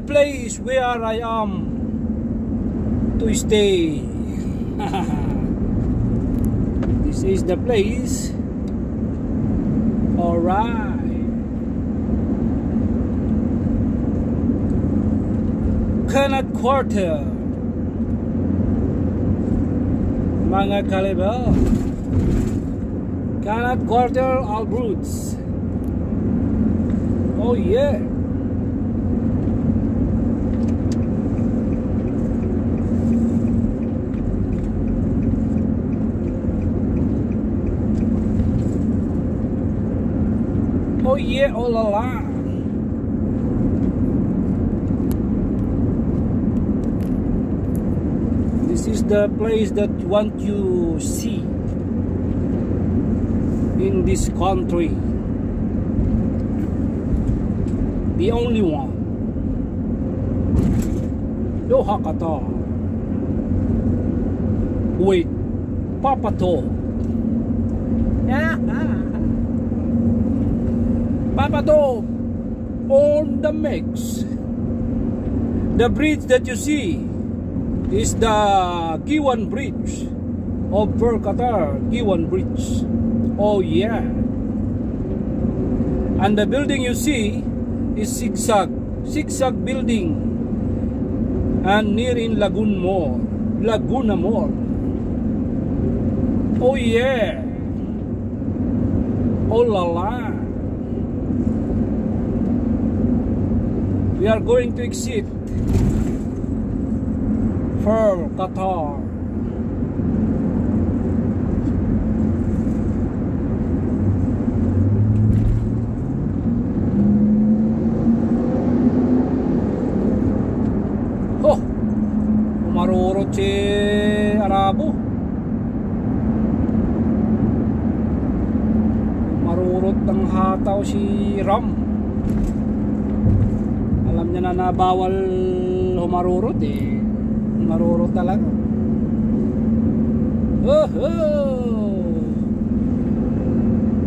place where I am to stay. This is the place. Alright. Connaught Quarter, mga kalibel. Connaught Quarter, Albroeds. Oh yeah. Oh yeah, oh la la. This is the place that you want to see in this country. The only one. Doha, Qatar. With Papa Top. Papa Top on the mix. The bridge that you see is the Giwan Bridge of Qatar. Giwan Bridge. Oh yeah. And the building you see is zigzag building, and near in Laguna Mall. Oh yeah. Oh la la. We are going to exit for Qatar. Oh, umarurot si Arabo. Umarurot ng hataw si Ram. Alam niya na bawal humarurot eh. Marurot talaga.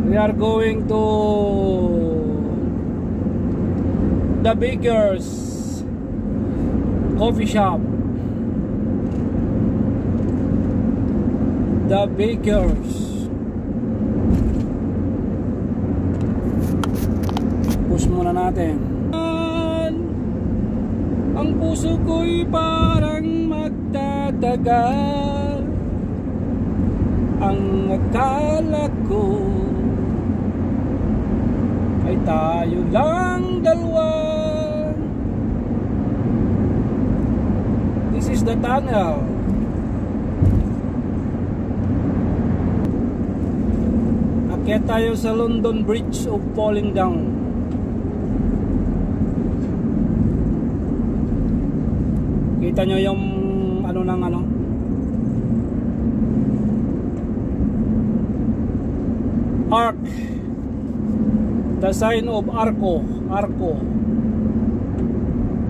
We are going to the Baker's coffee shop. The Baker's. Push muna natin. Ang puso ko'y parang magtatagal. Ang akala ko ay tayo lang dalawa. This is the tunnel. Akyat tayo sa London Bridge of Falling Down. Kita nyo yung ano ng ano, arc, the sign of arco.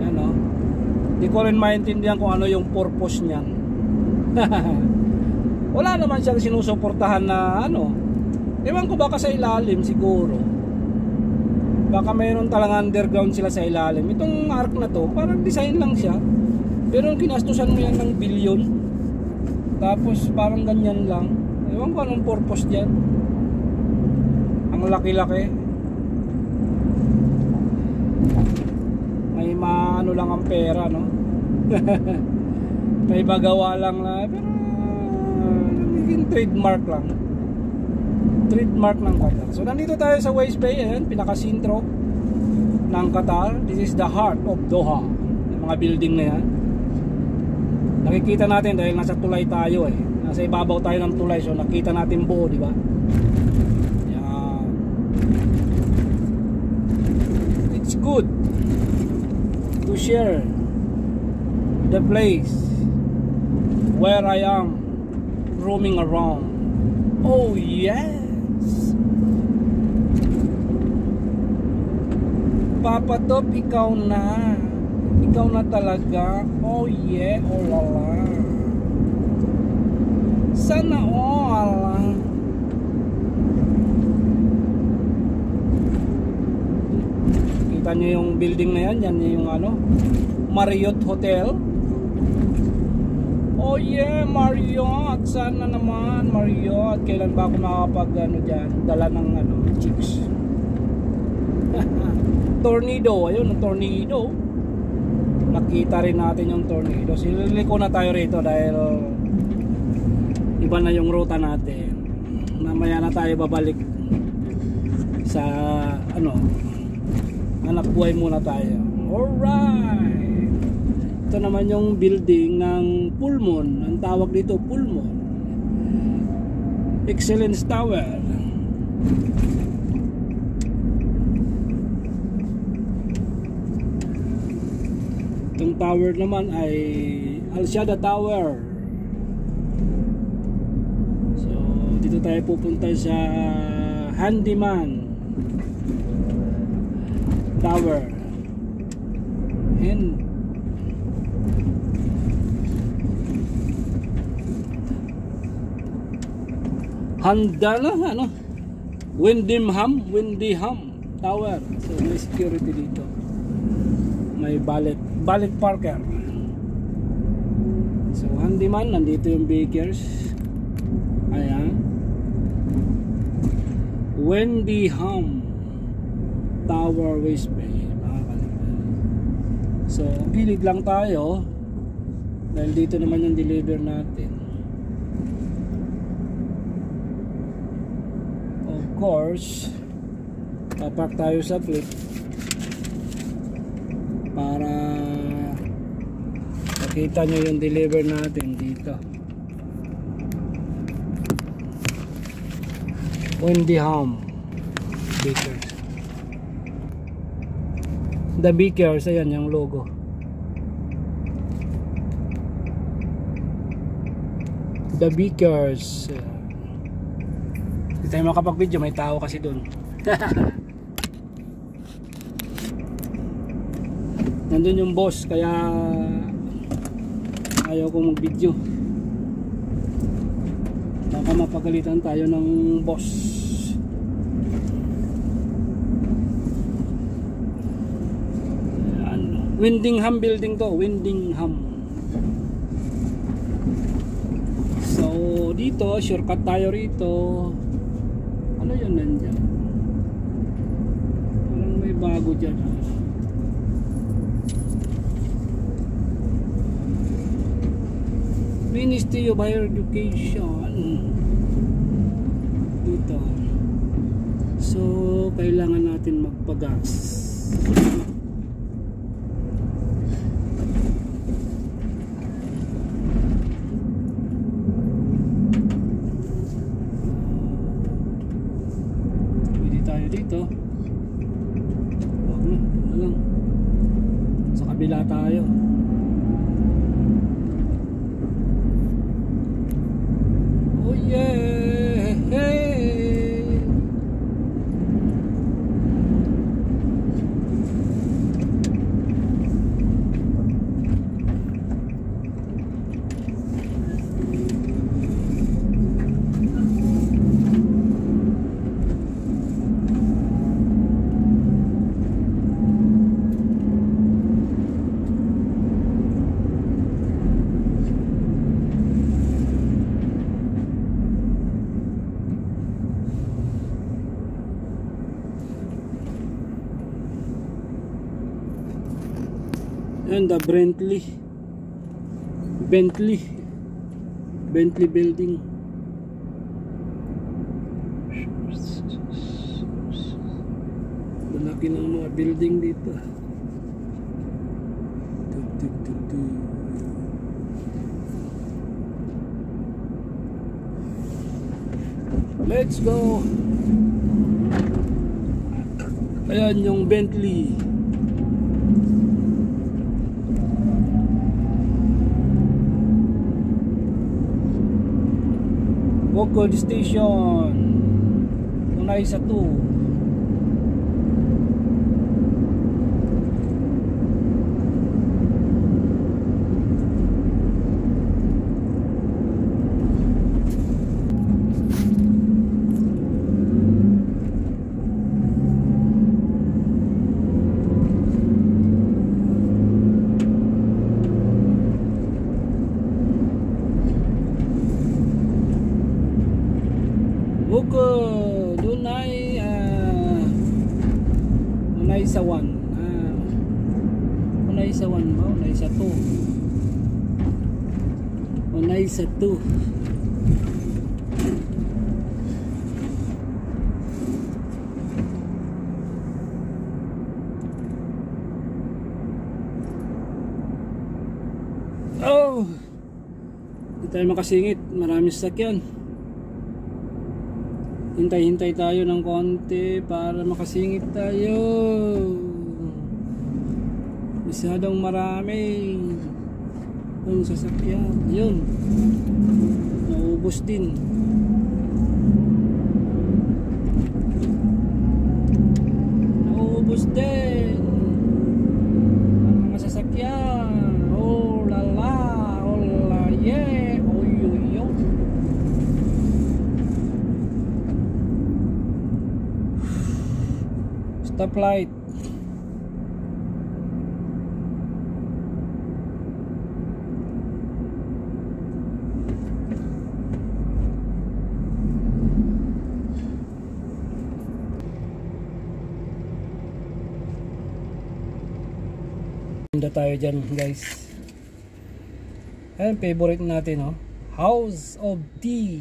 Yan o. Di ko rin maintindihan kung ano yung purpose niyan. Wala naman siyang sinusuportahan na ano. Ewan ko, baka sa ilalim siguro. Baka mayroon talagang underground sila sa ilalim. Itong arc na to, parang design lang siya. Pero kinastusan mo yan ng bilyon. Tapos parang ganyan lang. Ewan ko anong purpose dyan. Ang laki-laki. May maano lang ang pera, no? May magawa lang na. Pero nagiging trademark lang. Trademark ng Qatar. So nandito tayo sa West Bay. Ayan, pinaka-sintro ng Qatar. This is the heart of Doha. Yung mga building na yan. Nakikita natin dahil nasa tulay tayo eh. Nasa ibabaw tayo ng tulay, so nakita natin buo, di ba? Yeah. It's good to share the place where I am roaming around. Oh yes. Papa Top, ikaw na. Ikaw na talaga. Oh yeah, oh lala. Sana all. Kita nyo yung building na yan, yan yung ano, Marriott Hotel. Oh yeah, Marriott. Sana naman Marriott. Kailan ba ako makakapag ano dyan, dala ng ano, chicks. Tornado, ayun ang tornado. Nakita rin natin yung tornado. Sililiko na tayo rito dahil iba na yung ruta natin. Mamaya na tayo babalik sa ano, hanap buhay muna tayo. Alright, ito naman yung building ng Pullman. Ang tawag dito Pullman Excellence Tower. Itong tower naman ay Al-Shada Tower. So dito tayo pupunta sa Handyman Tower. And handa na ano, Windham Tower. So may security dito, may valet parker. So Handyman, nandito yung bakers. Ayan, Windham Tower, West Bay. So gilid lang tayo dahil dito naman yung deliver natin. Of course, papark tayo sa flip para makita nyo yung deliver natin dito. Windham Bakers. The Bakers, ayan yung logo. The Bakers. Hindi tayo makapag-video, may tao kasi dun. Nandun yung boss, kaya ayaw ko mag-video. Baka mapagalitan tayo ng boss. Windham building to, Windham. So dito, shortcut tayo rito. Ano yun nandyan? Parang may bago dyan. Ministry of Higher Education. Dito. So kailangan natin magpagas. Dito wag na lang, sa kabila tayo. Oh yeah, hey. And the Bentley building. Malaki ng mga building dito. Let's go. Ayan yung Bentley. Bukod Station, unay sa 2. Buko dunay unay sa 1. Unay sa 1 ba? Unay sa 2. Unay sa 2. Oh! Hindi tayo makasingit. Maraming sasakyan. Hintay-hintay tayo ng konti para makasingit tayo. Masyadong marami yung sasakyan. Yun. Naubos din. Naubos din ang mga sasakyan. Oh la la, oh la yeah, oh yo yo. Stoplight. Punta tayo dyan guys. Ayan, favorite natin, oh. House of Tea.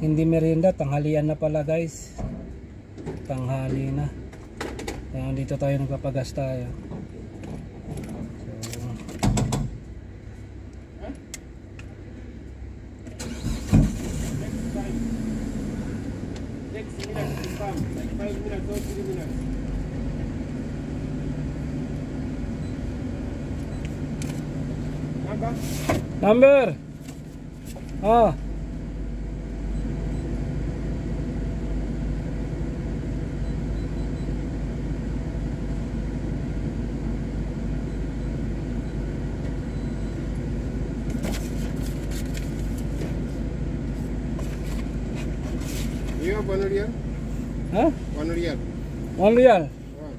Hindi merienda, tanghalian na pala guys. Tanghali na. Ayan, dito tayo nagpapagas tayo. Next minute to come, like 5 minutes or 3 minutes. Number. Ah. You have 1 real? Huh? 1 real. 1 real. Oh.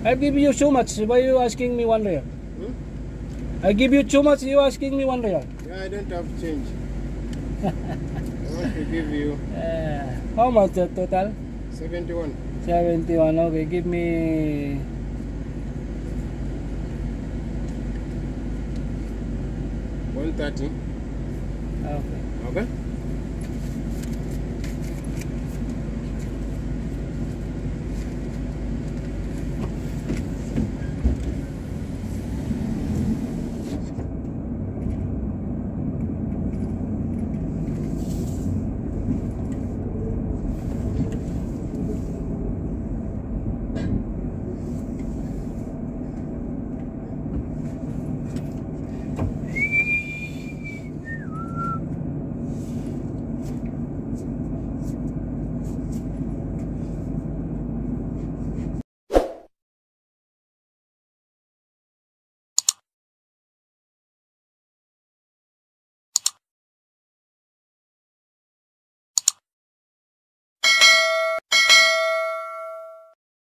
I give you so much. Why you asking me 1 real? I give you too much, you asking me 1 real. Yeah, I don't have change. I want to give you How much the total? 71. 71, okay, give me 130. okay. Okay?